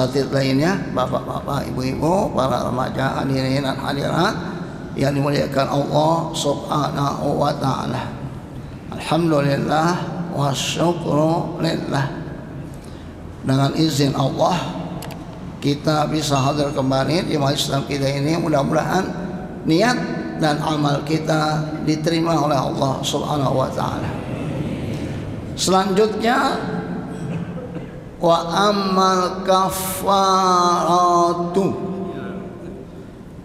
asatidz lainnya, bapak-bapak, ibu-ibu, para remaja, hadirin dan hadirat yang dimuliakan Allah Subhanahu wa taala. Alhamdulillah wa syukru lillah. Dengan izin Allah kita bisa hadir kembali di majelis Islam kita ini. Mudah-mudahan niat dan amal kita diterima oleh Allah Subhanahu wa taala. Selanjutnya, wa amal kafaratu,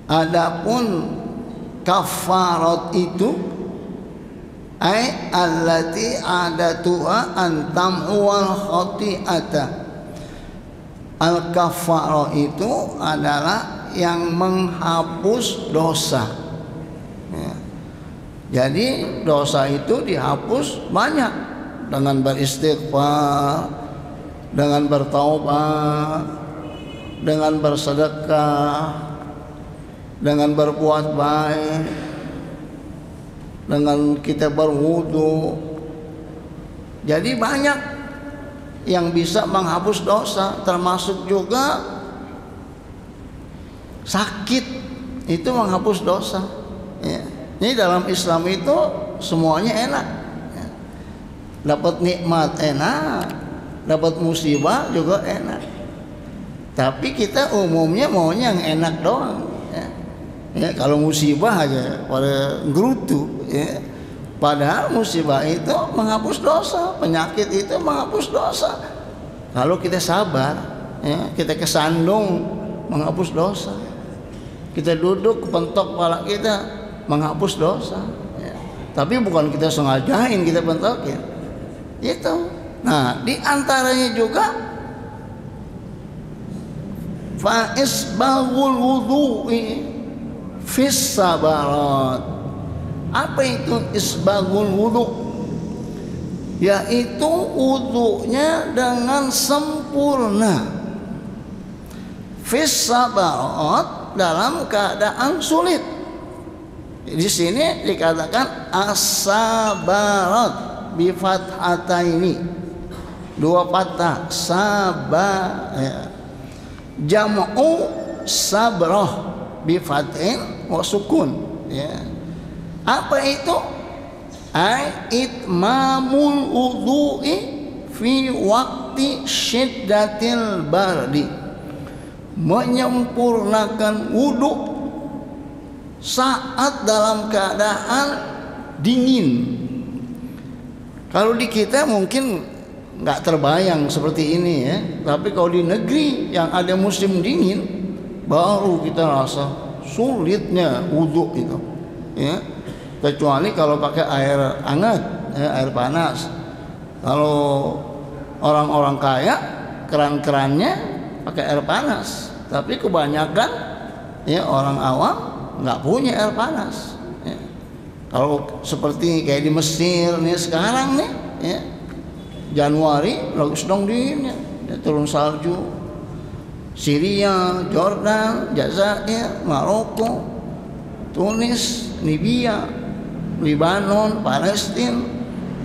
adapun kafarat itu ay allati adatuha antam wal khati'ata. Al kafarah itu adalah yang menghapus dosa ya. Jadi dosa itu dihapus banyak dengan beristighfar, dengan bertaubat, dengan bersedekah, dengan berbuat baik, dengan kita berwudu. Jadi banyak yang bisa menghapus dosa, termasuk juga sakit itu menghapus dosa ya. Ini dalam Islam itu semuanya enak ya. Dapat nikmat enak, dapat musibah juga enak. Tapi kita umumnya maunya yang enak doang ya. Ya, kalau musibah aja pada gerutu ya. Padahal musibah itu menghapus dosa, penyakit itu menghapus dosa. Kalau kita sabar, ya, kita kesandung menghapus dosa. Kita duduk kepentok kepala kita menghapus dosa. Ya. Tapi bukan kita sengajain kita pentokin. Itu. Nah, di antaranya juga faisbahul wudu'i fis sabarat. Apa itu isbagul wudu? Yaitu wudunya dengan sempurna. Fis sabarat, dalam keadaan sulit. Di sini dikatakan as-sabarat bi fathataini. Dua fathah, sabar ya. Jam'u sabrah bi fathin wa sukun ya. Apa itu? Ai itmamul wudu'i fi waqti syiddatil bardi. Menyempurnakan wudu saat dalam keadaan dingin. Kalau di kita mungkin nggak terbayang seperti ini ya. Tapi kalau di negeri yang ada musim dingin, baru kita rasa sulitnya wudu itu ya. Kecuali kalau pakai air hangat ya, air panas. Kalau orang-orang kaya keran-kerannya pakai air panas. Tapi kebanyakan ya orang awam nggak punya air panas ya. Kalau seperti kayak di Mesir nih sekarang nih ya, Januari lagi sedang dinginnya ya, turun salju. Syria, Jordan, Jazair, Maroko, Tunis, Libya, Lebanon, Palestina,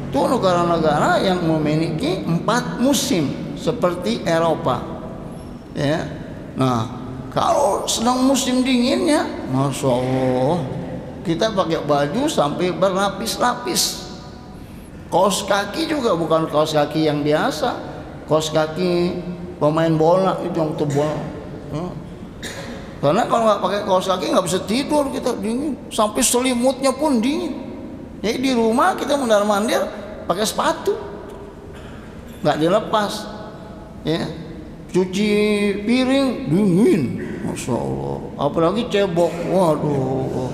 itu negara-negara yang memiliki 4 musim seperti Eropa ya. Nah, kalau sedang musim dinginnya, Masya Allah, kita pakai baju sampai berlapis-lapis. Kaos kaki juga bukan kaos kaki yang biasa, kaos kaki pemain bola itu yang tebal ya. Karena kalau nggak pakai kaos kaki nggak bisa tidur, kita dingin, sampai selimutnya pun dingin. Jadi di rumah kita mondar mandir pakai sepatu, nggak dilepas, ya. Cuci piring dingin, Masya Allah. Apalagi cebok, waduh,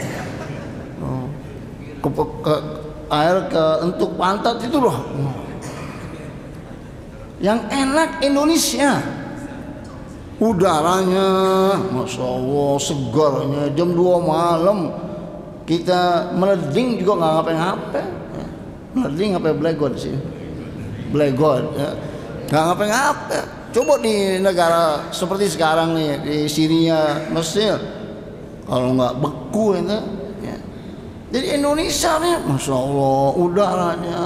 air ke entuk pantat itu loh. Yang enak Indonesia. Udaranya, Masya Allah, segarnya. Jam 2 malam kita meleding juga nggak ngapain-ngapain ya. Meleding apa blegon sih? Blegon ya. Nggak ngapain-ngapain. Coba di negara seperti sekarang nih, di Syria, Mesir, kalau nggak beku itu ya. Jadi Indonesia nih, Masya Allah, udaranya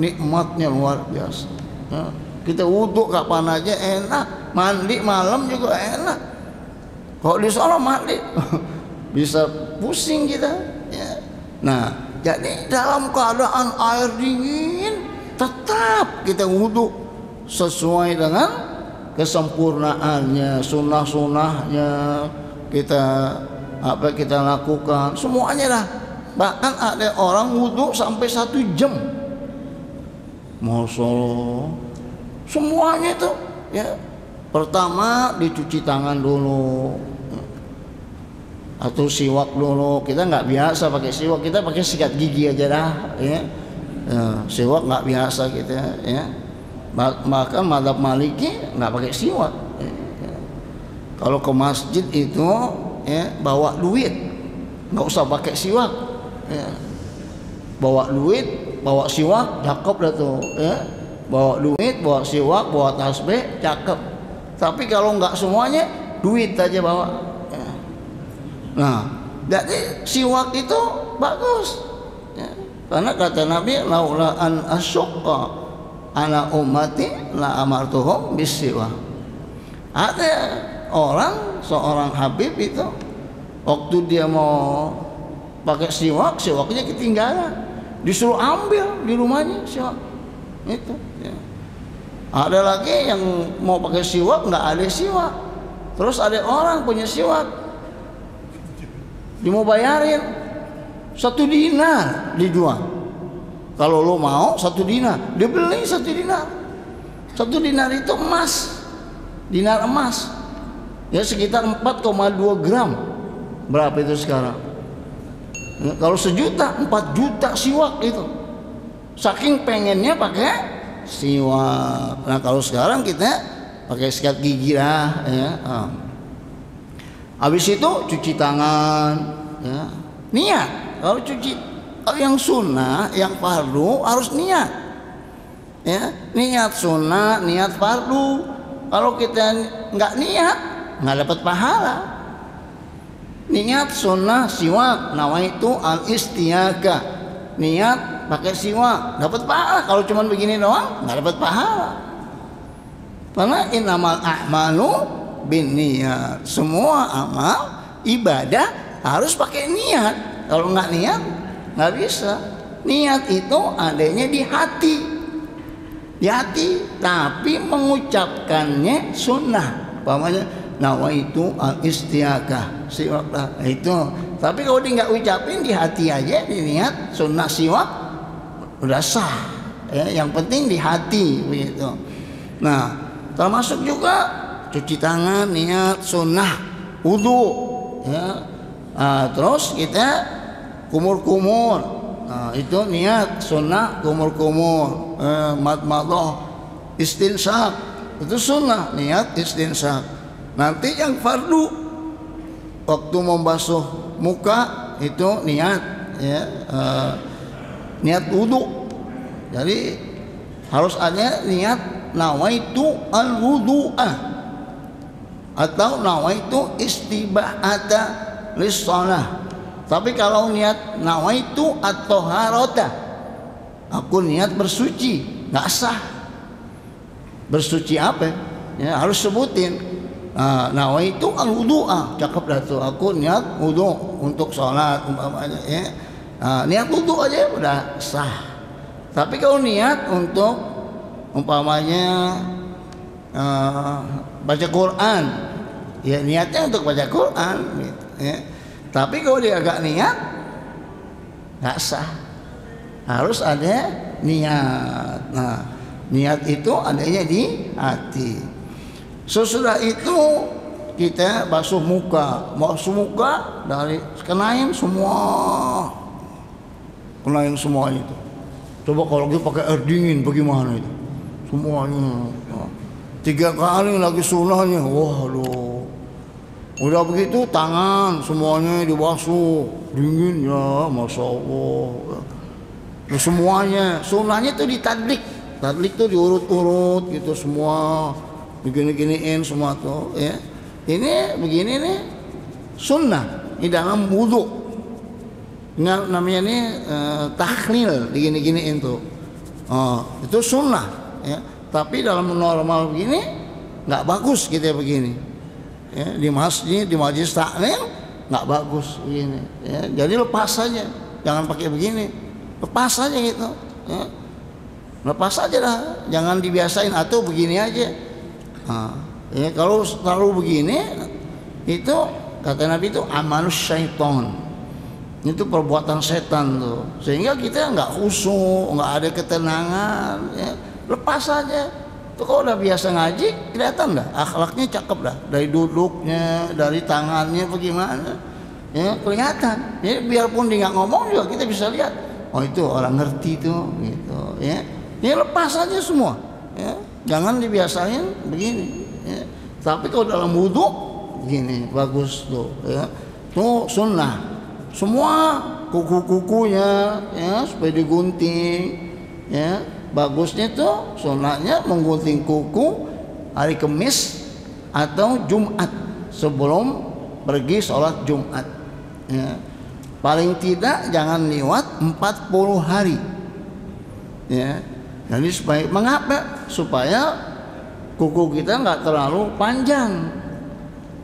nikmatnya luar biasa ya. Kita wudhu kapan aja enak, mandi malam juga enak. Kalau di sana mandi bisa pusing kita. Ya. Nah, jadi dalam keadaan air dingin tetap kita wudhu sesuai dengan kesempurnaannya, sunnah-sunnahnya kita lakukan semuanya dah. Bahkan ada orang wudhu sampai 1 jam. Masya Allah. Semuanya itu ya. Pertama dicuci tangan dulu atau siwak dulu. Kita nggak biasa pakai siwak, kita pakai sikat gigi aja dah ya. Siwak nggak biasa kita ya. Bahkan mazhab Maliki nggak pakai siwak ya. Kalau ke masjid itu ya bawa duit, nggak usah pakai siwak ya. Bawa duit, bawa siwak, cakep dah tuh ya. Bawa duit, bawa siwak, bawa tasbih, cakep. Tapi kalau nggak semuanya, duit aja bawa ya. Nah, jadi siwak itu bagus ya. Karena kata Nabi, laula an asyqa ala ummati la amartuhum bisiwak. Ada orang, seorang Habib itu waktu dia mau pakai siwak, siwaknya ketinggalan, disuruh ambil di rumahnya siwak itu ya. Ada lagi yang mau pakai siwak nggak ada siwak, terus ada orang punya siwak, dia mau bayarin 1 dinar dijual. Kalau lo mau 1 dinar, dia beli 1 dinar. 1 dinar itu emas, dinar emas ya, sekitar 4,2 gram. Berapa itu sekarang ya, kalau 1 juta, 4 juta siwak itu. Saking pengennya pakai siwak. Nah kalau sekarang kita pakai sikat gigi lah ya. Habis itu cuci tangan ya. Niat. Kalau yang sunnah, yang fardu harus niat ya. Niat sunnah, niat fardu. Kalau kita nggak niat, nggak dapat pahala. Niat sunnah siwak, nawaitu al-istiaka. Niat pakai siwak dapat pahala. Kalau cuma begini doang nggak dapat pahala. Karena innamal a'malu binniyat. Semua amal ibadah harus pakai niat. Kalau nggak niat nggak bisa. Niat itu adanya di hati. Di hati, tapi mengucapkannya sunnah. Pamannya nawaitu al-istiaqah, siwak lah itu. Tapi kalau dia nggak ucapin di hati aja, di niat sunnah siwak udah sah ya. Yang penting di hati begitu. Nah termasuk juga cuci tangan, niat sunnah, wudu ya. Terus kita kumur-kumur, nah, itu niat sunnah kumur-kumur. Madmadah, istinsak itu sunnah, niat istinsak. Nanti yang fardu waktu membasuh muka itu niat ya, niat wudu. Jadi harus ada niat nawaitu al-wudu'ah atau nawaitu istibahata lis-shalah. Tapi kalau niat nawaitu at-taharata, aku niat bersuci, nggak sah. Bersuci apa ya, harus sebutin. Nawaitu al-wudu'ah, cakep dah tuh. Aku niat wudu untuk sholat umpamanya ya. Niat wudu aja udah sah. Tapi kalau niat untuk umpamanya baca Quran, ya niatnya untuk baca Quran gitu, ya. Tapi kalau dia agak niat nggak sah. Harus ada niat. Nah, niat itu adanya di hati. Sesudah itu kita basuh muka dari kenain semua itu. Coba kalau kita pakai air dingin bagaimana itu? Semuanya 3 kali lagi sunnahnya. Wah loh. Udah begitu tangan semuanya dibasuh dingin ya, masya Allah. Nah, semuanya sunnahnya itu ditadlik. Tadlik tuh diurut-urut gitu semua. Begini-giniin semua tuh ya. Ini begini nih sunnah di dalam wudu. Namanya nih tahlil, digini-giniin tuh. Itu sunnah ya. Tapi dalam normal begini nggak bagus kita begini. Ya, di masjid, di majelis taklim nggak bagus begini. Ya, jadi lepas saja, jangan pakai begini, lepas saja gitu. Ya. Lepas aja dah, jangan dibiasain atau begini aja. Nah, ya, kalau terlalu begini itu kata Nabi itu amalus syaiton, itu perbuatan setan tuh, sehingga kita nggak khusyuk, nggak ada ketenangan. Ya. Lepas aja. Tuh kalau udah biasa ngaji, kelihatan dah akhlaknya cakep dah, dari duduknya, dari tangannya bagaimana, ya kelihatan. Ya, biarpun dia nggak ngomong juga kita bisa lihat, oh itu orang ngerti tuh, gitu. Ya. Ya lepas aja semua, ya. Jangan dibiasain begini. Ya. Tapi kalau dalam wudhu begini bagus tuh, ya. Tuh sunnah. Semua kuku-kukunya, ya supaya digunting, ya. Bagusnya tuh sunnahnya menggunting kuku hari Kamis atau Jumat sebelum pergi sholat Jumat. Ya. Paling tidak jangan lewat 40 hari. Ya. Jadi supaya mengapa? Supaya kuku kita nggak terlalu panjang.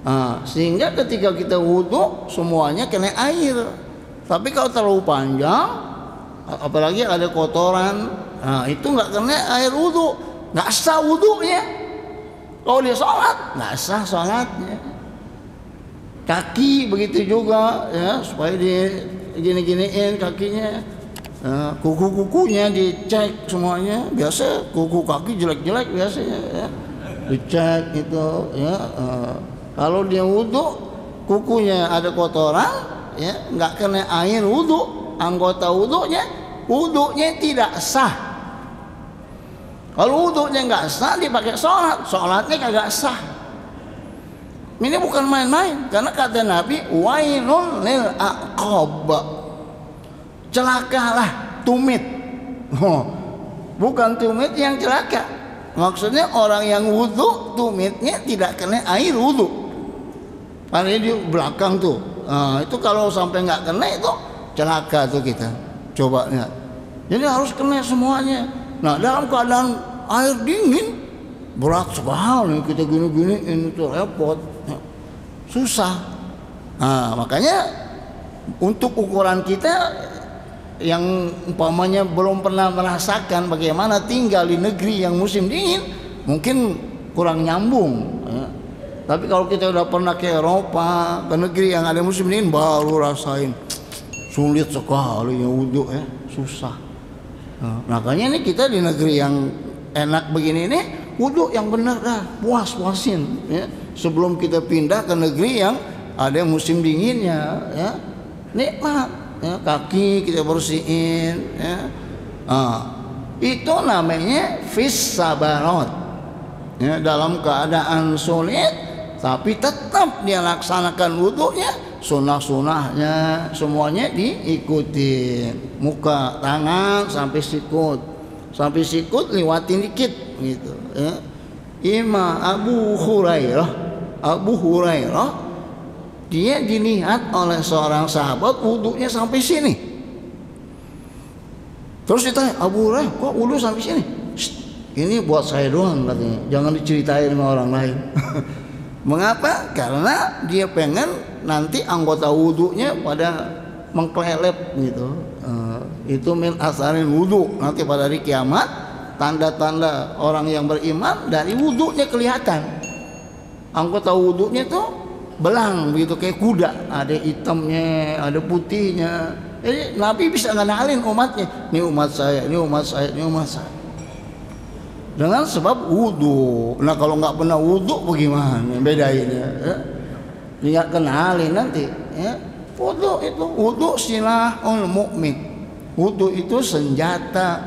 Nah, sehingga ketika kita wudhu semuanya kena air. Tapi kalau terlalu panjang, apalagi ada kotoran, nah itu nggak kena air wudhu, nggak sah wudhunya. Kalau dia sholat, nggak sah sholatnya. Kaki begitu juga, ya supaya dia gini-giniin kakinya. Kuku-kukunya dicek semuanya. Biasa kuku kaki jelek-jelek biasanya, ya. Dicek itu, ya. Kalau dia wudhu kukunya ada kotoran, ya nggak kena air wudhu, anggota wudhunya tidak sah. Kalau wudhunya nggak sah dipakai sholatnya kagak sah. Ini bukan main-main, karena kata Nabi wailun lil aqab, celakalah tumit. Bukan tumit yang celaka, maksudnya orang yang wudhu tumitnya tidak kena air wudhu. Karena di belakang tuh, nah, itu kalau sampai nggak kena itu celaka tuh kita. Coba lihat. Jadi harus kena semuanya. Nah dalam keadaan air dingin berat sekali kita gini-giniin itu repot, susah. Nah makanya untuk ukuran kita yang umpamanya belum pernah merasakan bagaimana tinggal di negeri yang musim dingin, mungkin kurang nyambung, ya. Tapi kalau kita udah pernah ke Eropa, ke negeri yang ada musim dingin, baru rasain sulit sekali ya wudhu, ya susah. Nah, makanya ini kita di negeri yang enak begini ini wudhu yang benar dah, puas-puasin, ya. Sebelum kita pindah ke negeri yang ada musim dinginnya, ya nikmat. Ya, kaki kita bersihin, ya. Itu namanya fis sabarat, ya, dalam keadaan sulit tapi tetap dia laksanakan wudhunya, sunnah-sunnahnya semuanya diikuti, muka, tangan sampai sikut lewatin dikit gitu, ya. Abu Hurairah dia dilihat oleh seorang sahabat wudhunya sampai sini. Terus ditanya, Abu Hurairah kok wudhu sampai sini? Ini buat saya doang katanya, jangan diceritain sama orang lain. Mengapa? Karena dia pengen nanti anggota wudhunya pada mengkelelep gitu. Itu min asarin wudhu, nanti pada hari kiamat tanda-tanda orang yang beriman dari wudhunya kelihatan. Anggota wudhunya tuh belang begitu kayak kuda, ada hitamnya, ada putihnya. Jadi Nabi bisa ngenalin umatnya, ini umat saya, ini umat saya, ini umat saya, dengan sebab wudhu. Nah kalau nggak pernah wudhu bagaimana bedainnya, ya? Dia kenalin nanti, ya. Wudhu silahul mukmin. Wudhu itu senjata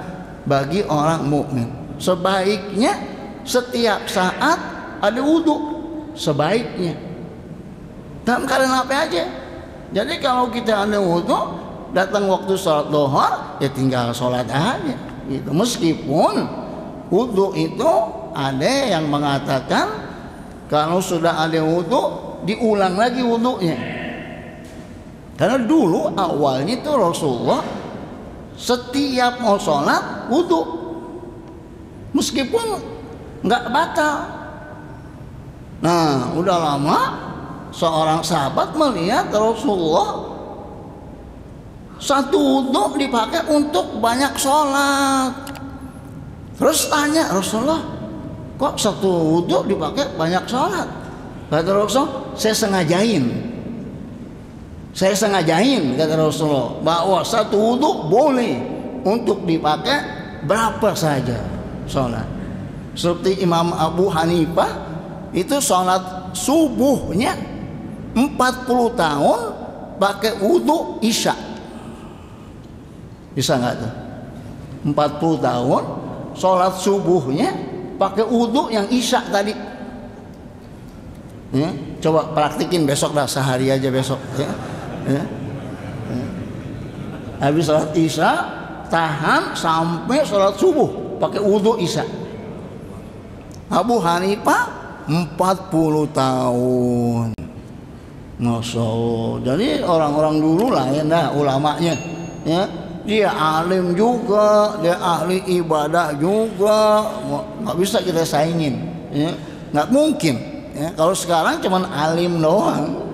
bagi orang mukmin. Sebaiknya setiap saat ada wudhu, sebaiknya dalam keadaan apa aja. Jadi kalau kita ada wudhu, datang waktu sholat duha, ya tinggal sholat aja gitu. Meskipun wudhu itu ada yang mengatakan kalau sudah ada wudhu diulang lagi wudhunya. Karena dulu awalnya itu Rasulullah setiap mau sholat wudhu, meskipun nggak batal. Nah, udah lama seorang sahabat melihat Rasulullah satu wudhu dipakai untuk banyak sholat. Terus tanya Rasulullah, kok satu wudhu dipakai banyak sholat? Kata Rasul, saya sengajain kata Rasulullah bahwa satu wudhu boleh untuk dipakai berapa saja sholat. Seperti Imam Abu Hanifah itu sholat subuhnya 40 tahun pakai wudhu isya. Bisa nggak tuh? 40 tahun sholat subuhnya pakai wudhu yang isya tadi. Ya, coba praktikin besok dah, sehari aja besok. Ya. Ya. Ya. Habis sholat isya tahan sampai sholat subuh pakai wudhu isya. Abu Hanifah 40 tahun. Masya Allah. Jadi orang-orang dulu lah ya, nah, ulamanya ya, dia alim juga, dia ahli ibadah juga, nggak bisa kita saingin ya, nggak mungkin ya. Kalau sekarang cuman alim doang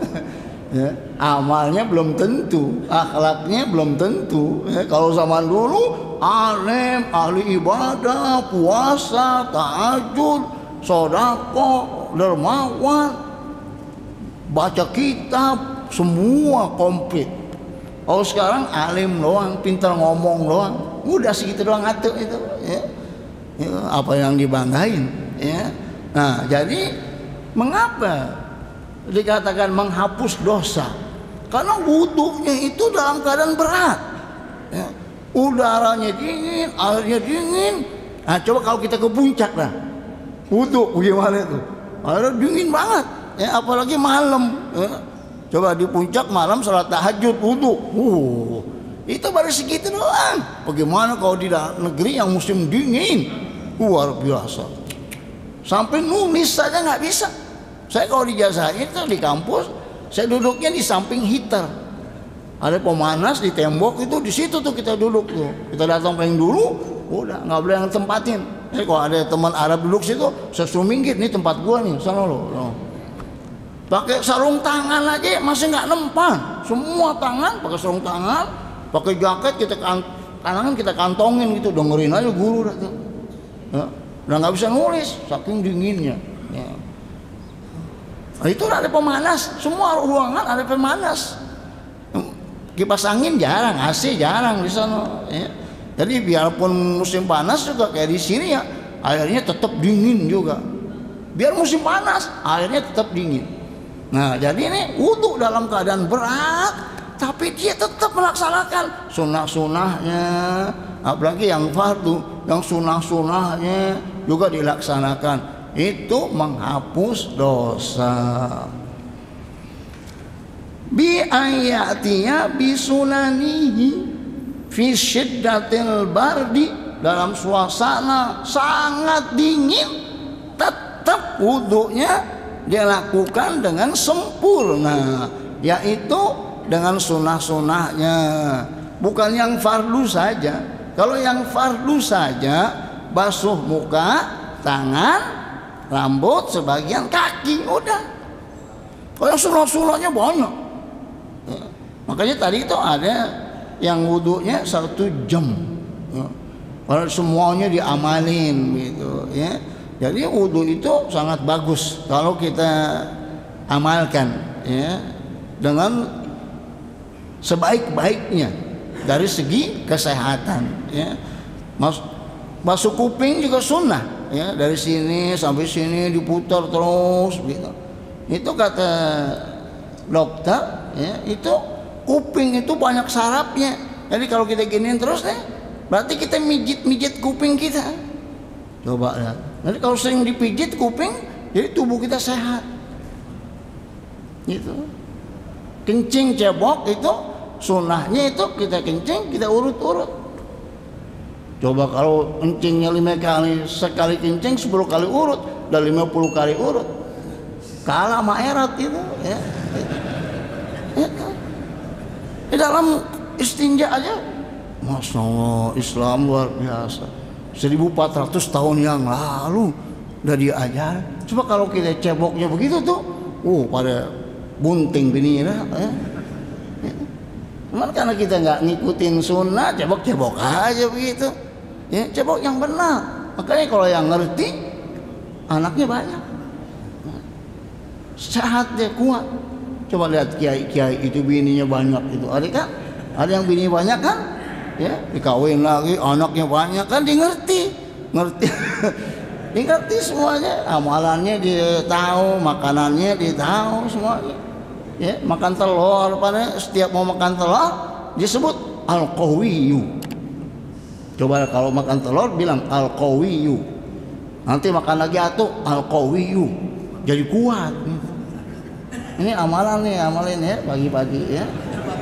ya, amalnya belum tentu, akhlaknya belum tentu ya. Kalau zaman dulu alim, ahli ibadah, puasa, tahajud, sodako, dermawan, baca kitab, semua komplit. Kalau sekarang alim doang, pintar ngomong doang, udah segitu doang atuh itu ya. Ya, apa yang dibanggain ya. Nah, jadi mengapa dikatakan menghapus dosa? Karena wudhunya itu dalam keadaan berat ya. Udaranya dingin, airnya dingin. Nah, coba kalau kita ke puncak lah, wudhu bagaimana itu? Airnya dingin banget ya, apalagi malam ya. Coba di puncak malam salat tahajud wudhu, itu baru segitu doang. Bagaimana kalau di negeri yang musim dingin, luar biasa. Sampai nulis saja nggak bisa. Saya kalau di Jazair itu di kampus, saya duduknya di samping heater. Ada pemanas di tembok itu, di situ tuh kita duduk tuh. Kita datang paling dulu, udah nggak boleh yang tempatin. Kalau ada teman Arab duduk situ, saya suruh minggir, nih tempat gua nih, sana lo. Pakai sarung tangan aja masih nggak nempan. Semua tangan pakai sarung tangan, pakai jaket kita tangan kita kantongin gitu, dengerin aja guru dah tuh. Ya, udah nggak bisa nulis saking dinginnya. Ya. Nah, itu ada pemanas, semua ruangan ada pemanas. Kipas angin jarang, AC jarang di sana. Ya. Jadi biarpun musim panas juga kayak di sini ya, airnya tetap dingin juga. Biar musim panas, airnya tetap dingin. Nah, jadi ini wudhu dalam keadaan berat, tapi dia tetap melaksanakan sunnah-sunnahnya, apalagi yang fardu, yang sunnah-sunnahnya juga dilaksanakan. Itu menghapus dosa. Bi ayatiya bi sunanihi fi syiddatil bardi, dalam suasana sangat dingin tetap wudhunya dia lakukan dengan sempurna, yaitu dengan sunnah-sunnahnya, bukan yang fardu saja. Kalau yang fardu saja, basuh muka, tangan, rambut, sebagian kaki, udah. Kalau yang sunnah-sunnahnya banyak ya. Makanya tadi itu ada yang wudhunya 1 jam ya. Kalau semuanya diamalin gitu ya. Jadi wudhu itu sangat bagus kalau kita amalkan ya, dengan sebaik-baiknya dari segi kesehatan ya. Basuh kuping juga sunnah ya, dari sini sampai sini diputar terus gitu. Itu kata dokter ya, itu kuping itu banyak sarafnya. Jadi kalau kita giniin terus nih, berarti kita mijit-mijit kuping kita. Coba lihat. Nanti kalau sering dipijit kuping, jadi tubuh kita sehat. Gitu. Kencing cebok itu sunnahnya itu kita kencing, kita urut-urut. Coba kalau kencingnya 5 kali, sekali kencing 10 kali urut, dan 50 kali urut, kalah sama erat itu ya. Di dalam istinja aja, Masya Allah, Islam luar biasa. 1400 tahun yang lalu udah diajar. Coba kalau kita ceboknya begitu tuh, pada bunting binira ya. Cuman karena kita nggak ngikutin sunnah, cebok-cebok aja begitu ya, cebok yang benar. Makanya kalau yang ngerti anaknya banyak, sehat dia, kuat. Coba lihat kiai-kiai itu bininya banyak itu, ada kan? Ada yang bini banyak kan? Ya, dikawin lagi, anaknya banyak kan, dia ngerti. Dia ngerti semuanya, amalannya dia tahu, makanannya dia tahu semuanya. Ya, makan telur, pada setiap mau makan telur disebut al-qawiyyu. Coba kalau makan telur bilang al-qawiyyu. Nanti makan lagi atuh al-qawiyyu. Jadi kuat. Ini amalan nih, amalin ya pagi-pagi ya.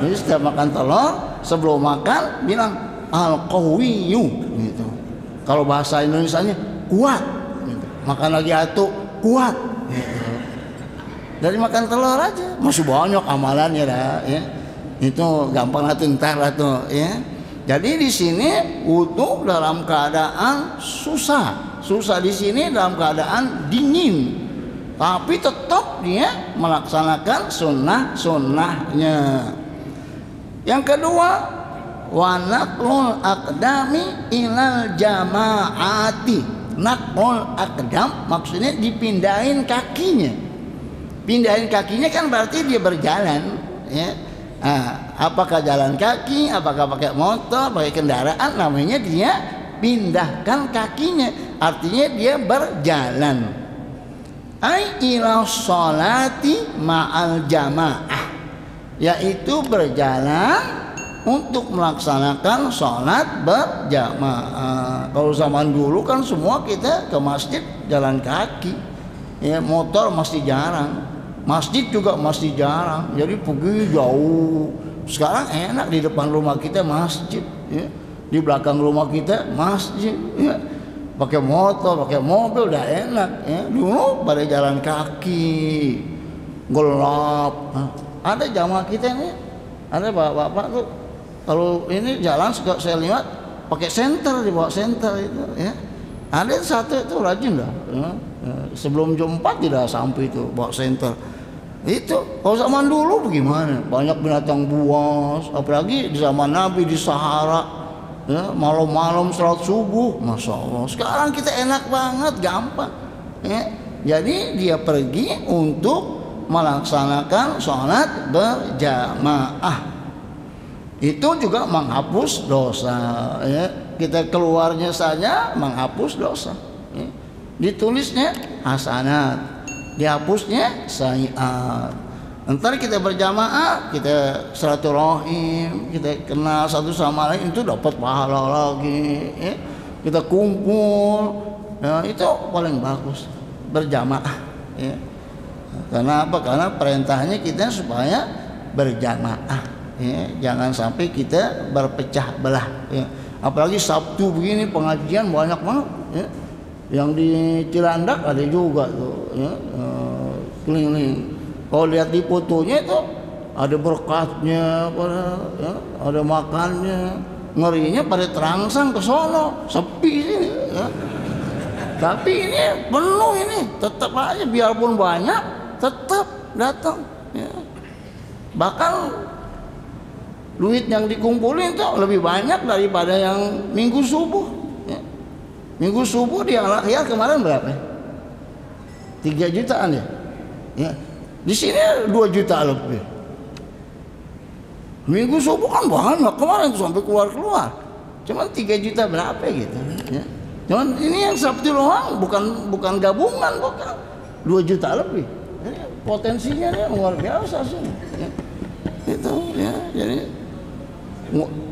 Jadi setiap makan telur sebelum makan bilang al-qawiyyu gitu. Kalau bahasa Indonesianya kuat gitu. Makan lagi atuh kuat gitu. Dari makan telur aja masih banyak amalannya dah ya. Itu gampang atuh ntar atuh ya. Jadi di sini wudu dalam keadaan susah. Susah di sini dalam keadaan dingin. Tapi tetap dia melaksanakan sunnah-sunnahnya. Yang kedua, wa naqlul aqdami ilal jamaati. Naqlul aqdam maksudnya dipindahin kakinya. Pindahin kakinya kan berarti dia berjalan ya. Apakah jalan kaki, apakah pakai motor, pakai kendaraan, namanya dia pindahkan kakinya. Artinya dia berjalan. Ai ila sholati ma'al jamaah, yaitu berjalan untuk melaksanakan sholat berjamaah. Kalau zaman dulu kan semua kita ke masjid jalan kaki ya, motor masih jarang, masjid juga masih jarang, jadi pergi jauh. Sekarang enak, di depan rumah kita masjid ya, di belakang rumah kita masjid ya. Pakai motor, pakai mobil udah enak ya. Dulu pada jalan kaki, gelap. Ada jamaah kita nih, ada bapak-bapak tuh kalau ini jalan suka saya lihat pakai senter, dibawa senter itu ya. Ada satu itu rajin dah ya. Sebelum jam 4 tidak sampai itu bawa senter. Itu kalau zaman dulu bagaimana? Banyak binatang buas, apalagi di zaman Nabi di Sahara. Ya, malam-malam sholat subuh, masya Allah. Sekarang kita enak banget, gampang. Ya, jadi dia pergi untuk melaksanakan sholat berjamaah. Itu juga menghapus dosa. Ya, kita keluarnya saja menghapus dosa. Ya, ditulisnya hasanat, dihapusnya sayyiat. Ntar kita berjamaah, kita silaturahim, kita kenal satu sama lain, itu dapat pahala lagi ya. Kita kumpul ya, itu paling bagus berjamaah ya. Karena apa? Karena perintahnya kita supaya berjamaah ya. Jangan sampai kita berpecah belah ya. Apalagi Sabtu begini pengajian banyak banget ya. Yang di Cilandak ada juga tuh ya, keliling. Kalau lihat di fotonya itu ada berkatnya, ya, ada makannya, ngerinya pada terangsang ke sono, sepi sini. Ya. Tapi ini penuh ini, tetap aja biarpun banyak, tetap datang. Ya. Bahkan duit yang dikumpulin itu lebih banyak daripada yang minggu subuh. Ya. Minggu subuh di Al-Ahyar kemarin berapa? 3 jutaan ya. Ya. Di sini 2 juta lebih. Minggu subuh kan banyak, kemarin tuh sampai keluar. Cuman 3 juta berapa gitu ya. Cuman ini yang Sabtu doang, bukan gabungan, bukan 2 juta lebih. Jadi potensinya luar biasa sih ya. Itu ya, jadi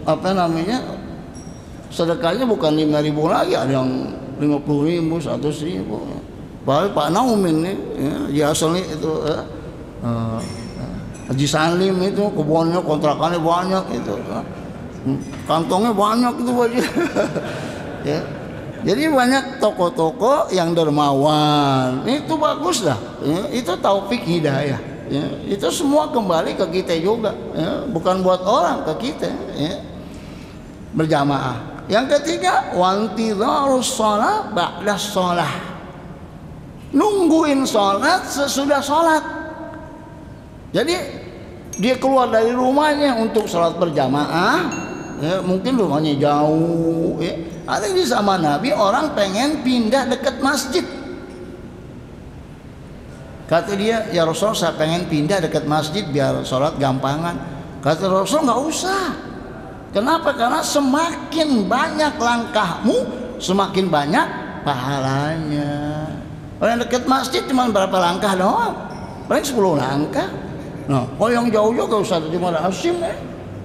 apa namanya, sedekahnya bukan 5.000 lagi, ada yang 50.000, 100.000 ya. Pak Naumin nih ya, asli itu Haji Salim itu kebunnya, kontrakannya banyak itu, kantongnya banyak itu Haji. Ya. Jadi banyak toko-toko yang dermawan, itu bagus dah ya. Itu taufik hidayah ya. Itu semua kembali ke kita juga ya. Bukan buat orang, ke kita ya. Berjamaah. Yang ketiga, wantidharus shalah ba'da shalah. nungguin sholat sesudah sholat. Jadi dia keluar dari rumahnya untuk sholat berjamaah, ya, mungkin rumahnya jauh, ya. Ada di zaman Nabi orang pengen pindah dekat masjid. Kata dia, ya Rasul, saya pengen pindah dekat masjid biar sholat gampangan. Kata Rasul, nggak usah. Kenapa? Karena semakin banyak langkahmu, semakin banyak pahalanya. Orang dekat masjid cuma berapa langkah doang, paling 10 langkah. Nah, kalau yang jauh-jauh gak usah dari Muara Asim, ya.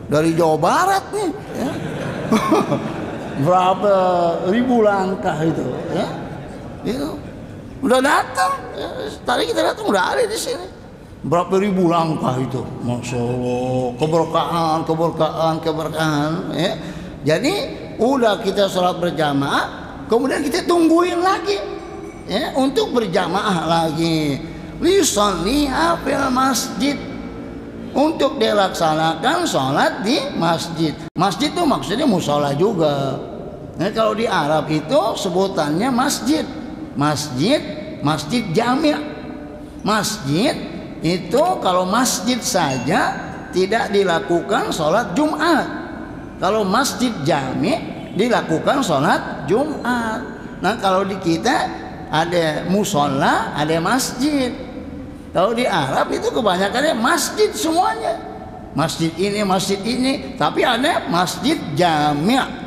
Dari Jawa Barat nih, ya. Berapa ribu langkah itu, ya. Itu udah datang, ya. Tadi kita datang udah ada di sini. Berapa ribu langkah itu, Masya Allah, keberkahan, ya. Jadi udah kita sholat berjamaah, kemudian kita tungguin lagi, ya, untuk berjamaah lagi. Lisholliha fil masjid, untuk dilaksanakan sholat di masjid. Masjid itu maksudnya musola juga. Nah, kalau di Arab itu sebutannya masjid. Masjid jami'. Masjid itu kalau masjid saja tidak dilakukan sholat Jumat. Kalau masjid jami' dilakukan sholat Jumat. Nah, kalau di kita ada musola, ada masjid. Kalau di Arab itu kebanyakannya masjid semuanya. Masjid ini, tapi ada masjid jami'.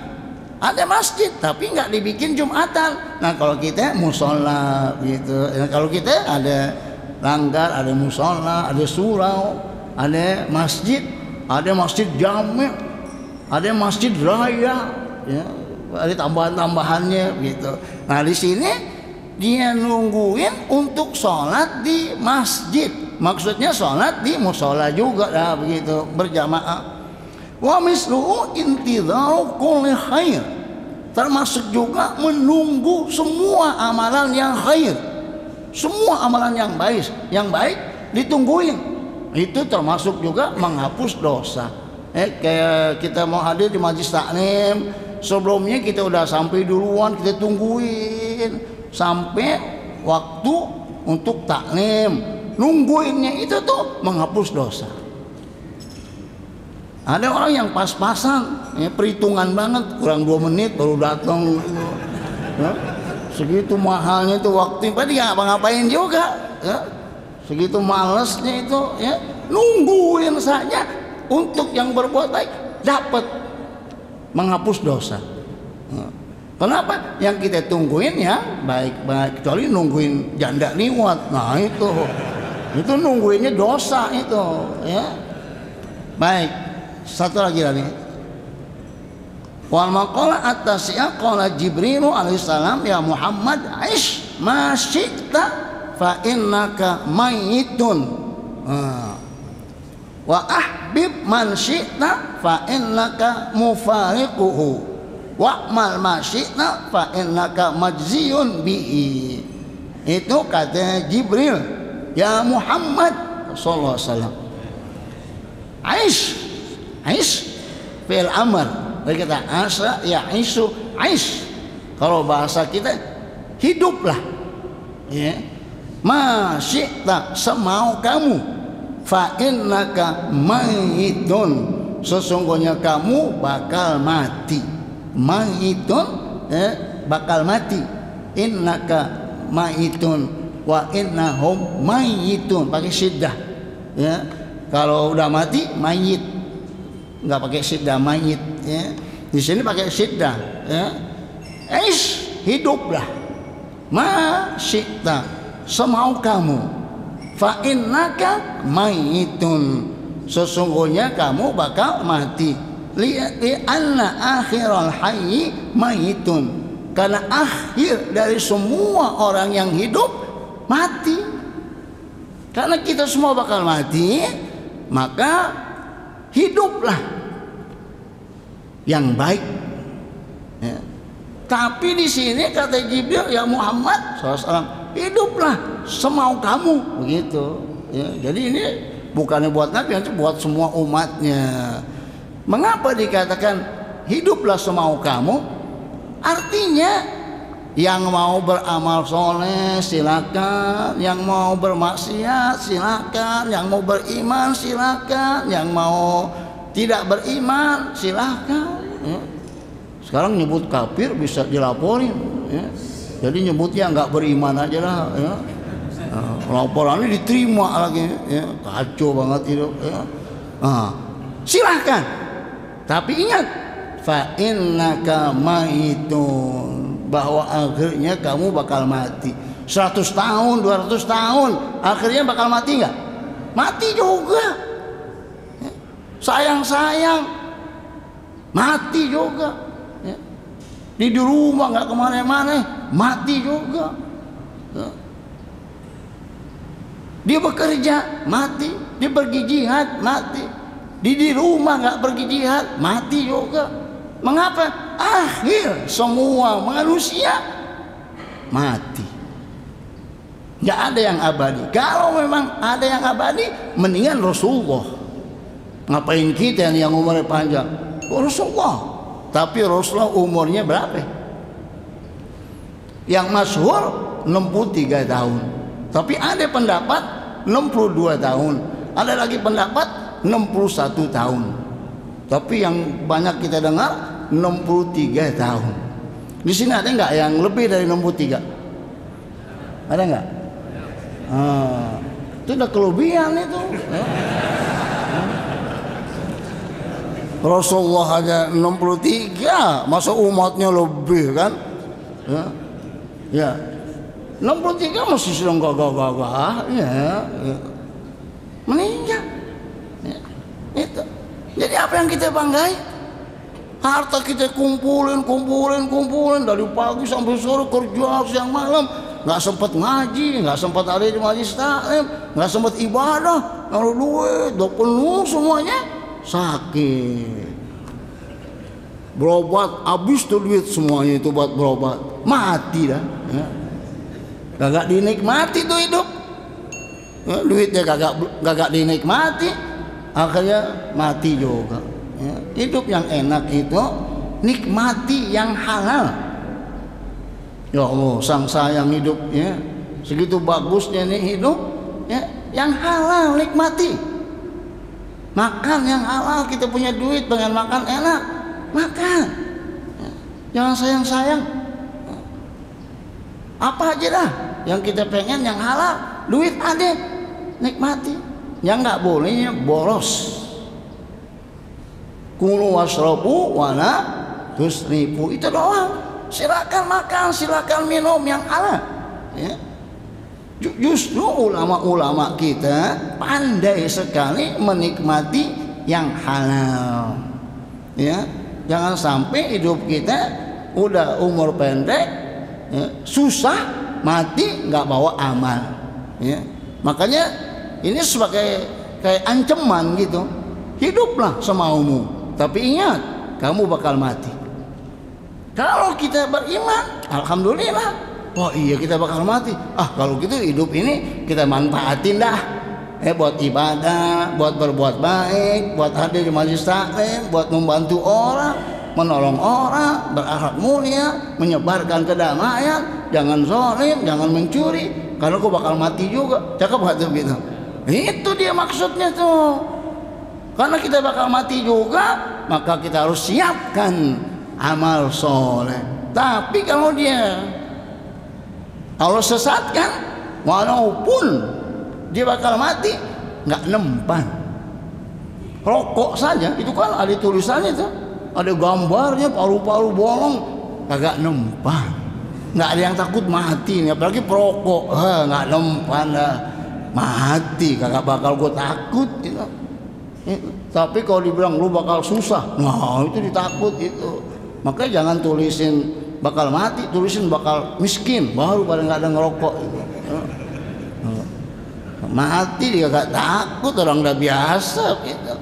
Ada masjid tapi nggak dibikin Jumatan. Nah, kalau kita musola gitu. Nah, kalau kita ada langgar, ada musola, ada surau, ada masjid jami', ada masjid raya, ya, ada tambahan-tambahannya gitu. Nah, di sini dia nungguin untuk sholat di masjid, maksudnya sholat di musola juga lah begitu, berjamaah. Wa misluhu intidharu kulli khair, termasuk juga menunggu semua amalan yang khair, semua amalan yang baik ditungguin. Itu termasuk juga menghapus dosa. Kayak kita mau hadir di majlis taklim, sebelumnya kita udah sampai duluan, kita tungguin sampai waktu untuk taklim. Nungguinnya itu tuh menghapus dosa. Ada orang yang pas-pasan, ya, perhitungan banget, kurang 2 menit baru datang, ya. Segitu mahalnya itu waktu, tadi nggak ngapain juga, ya. Segitu malesnya itu, ya. Nungguin saja untuk yang berbuat baik dapat menghapus dosa. Kenapa? Yang kita tungguin ya baik-baik, kecuali nungguin janda liwat. Nah, itu nungguinnya dosa itu, ya. Baik. Satu lagi. Wal maqala at-tasi'ah qala Jibril alaihissalam, ya Muhammad, aish ma syi'ta fa innaka mayyitun wa ahbib man syi'ta fa innaka mufariquhu wa'mal ma syi'ta fa innaka majziyun bihi. Itu kata Jibril, ya Muhammad sallallahu alaihi wasallam, aish fi'il amr. Kita asa ya isu aish. Kalau bahasa kita hiduplah, ya. Ma syi'ta, semau kamu, fa innaka mayyitun, sesungguhnya kamu bakal mati. Mayyitun, bakal mati. Innaka mayyitun wa innahum mayyitun, pakai syiddah, ya. Kalau udah mati mayyit, nggak pakai syiddah, mayit, ya. Di sini pakai syiddah, ya. Hiduplah, ma syi'ta, semau kamu, fa innaka mayitun, sesungguhnya kamu bakal mati. Li anna akhiral hayyi mayitun, karena akhir dari semua orang yang hidup mati. Karena kita semua bakal mati, maka hiduplah yang baik, ya. Tapi di sini kata Jibril, ya Muhammad SAW, hiduplah semau kamu, begitu, ya. Jadi ini bukannya buat Nabi, tapi buat semua umatnya. Mengapa dikatakan hiduplah semau kamu? Artinya Yang mau beramal soleh silakan, yang mau bermaksiat silakan, yang mau beriman silakan, yang mau tidak beriman silakan. Ya. Sekarang nyebut kafir bisa dilaporin. Ya. Jadi nyebutnya nggak beriman aja lah. Ya. Laporannya diterima lagi. Ya. Kacau banget hidup. Ya. Silahkan, tapi ingat, fa innaka maitun, bahwa akhirnya kamu bakal mati. 100 tahun, 200 tahun, akhirnya bakal mati nggak? Mati juga. Sayang-sayang, mati juga. Di rumah nggak kemana-mana, mati juga. Dia bekerja, mati. Dia pergi jihad, mati. Di rumah nggak pergi jihad, mati juga. Mengapa? Akhir semua manusia mati. Nggak ada yang abadi. Kalau memang ada yang abadi, mendingan Rasulullah. Ngapain kita yang umurnya panjang? Rasulullah. Tapi Rasulullah umurnya berapa? Yang masyhur 63 tahun. Tapi ada pendapat 62 tahun. Ada lagi pendapat 61 tahun. Tapi yang banyak kita dengar 63 tahun. Di sini ada nggak yang lebih dari 63? Ada nggak? Itu udah kelebihan itu. Rasulullah aja 63, masa umatnya lebih kan? Ya. 63 masih sedang gagah-gagah, ya. Meninggal. Ya. Itu. Jadi apa yang kita banggai? Harta kita kumpulin dari pagi sampai sore, kerja siang malam, nggak sempat ngaji, nggak sempat ada di majelis taklim, nggak sempat ibadah, naruh duit, udah penuh semuanya, sakit. Berobat, habis tuh duit semuanya itu buat berobat, mati dah. Ya. Kagak dinikmati tuh hidup, ya, duitnya kagak dinikmati, akhirnya mati juga. Ya, hidup yang enak itu nikmati yang halal. Ya Allah, sang sayang hidup, ya. Segitu bagusnya nih hidup, ya, yang halal nikmati. Makan yang halal, kita punya duit pengen makan enak, makan. Ya, jangan sayang-sayang. Apa aja dah yang kita pengen yang halal, duit ada, nikmati. Yang nggak bolehnya boros. Kulu wasrobu wala tusrifu, itu doang. Silakan makan, silakan minum yang halal. Ya. Justru ulama-ulama kita pandai sekali menikmati yang halal. Ya, jangan sampai hidup kita udah umur pendek, ya, susah, mati nggak bawa amal. Ya. Makanya ini sebagai kayak ancaman gitu. Hiduplah semaumu, tapi ingat, kamu bakal mati. Kalau kita beriman, alhamdulillah. Oh iya, kita bakal mati. Kalau gitu hidup ini kita manfaatin dah. Buat ibadah, buat berbuat baik, buat hadir di majelis taklim, buat membantu orang, menolong orang, berakhlak mulia, menyebarkan kedamaian, jangan zalim, jangan mencuri. Karena kau bakal mati juga. Cakep gak tuh gitu? Itu dia maksudnya tuh. Karena kita bakal mati juga, maka kita harus siapkan amal soleh. Tapi kalau dia Allah sesatkan, walaupun dia bakal mati, nggak nempan. Rokok saja, itu kan ada tulisannya tuh, ada gambarnya, paru-paru bolong, kagak nempan. Nggak ada yang takut mati nih, apalagi perokok, nggak nempan dah. Mati, kagak bakal gue takut gitu. Tapi kalau dibilang lu bakal susah, nah itu ditakut itu. Makanya jangan tulisin bakal mati, tulisin bakal miskin, baru pada nggak ada ngerokok itu. Mati dia gak takut, orang udah biasa gitu.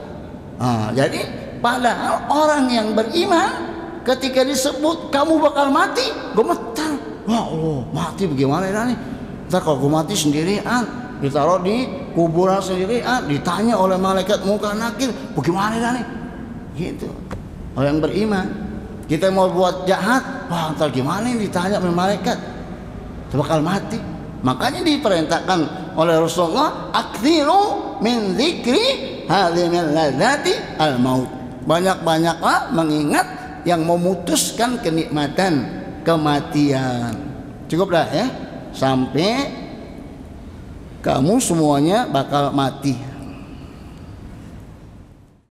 Jadi padahal orang yang beriman ketika disebut kamu bakal mati, gemetar. Ya Allah, mati bagaimana nih? Ntar kalau gue mati sendirian, ditaruh di kuburan sendirian, ditanya oleh malaikat munkar nakir, bagaimana nih? Gitu. Orang yang beriman, Kita mau buat jahat, wah ntar gimana ini ditanya sama malaikat, bakal mati. Makanya diperintahkan oleh Rasulullah, aktsiru min dzikri hadhimil ladzati al maut. Banyak-banyaklah mengingat yang memutuskan kenikmatan kematian. Cukup dah ya, sampai kamu semuanya bakal mati.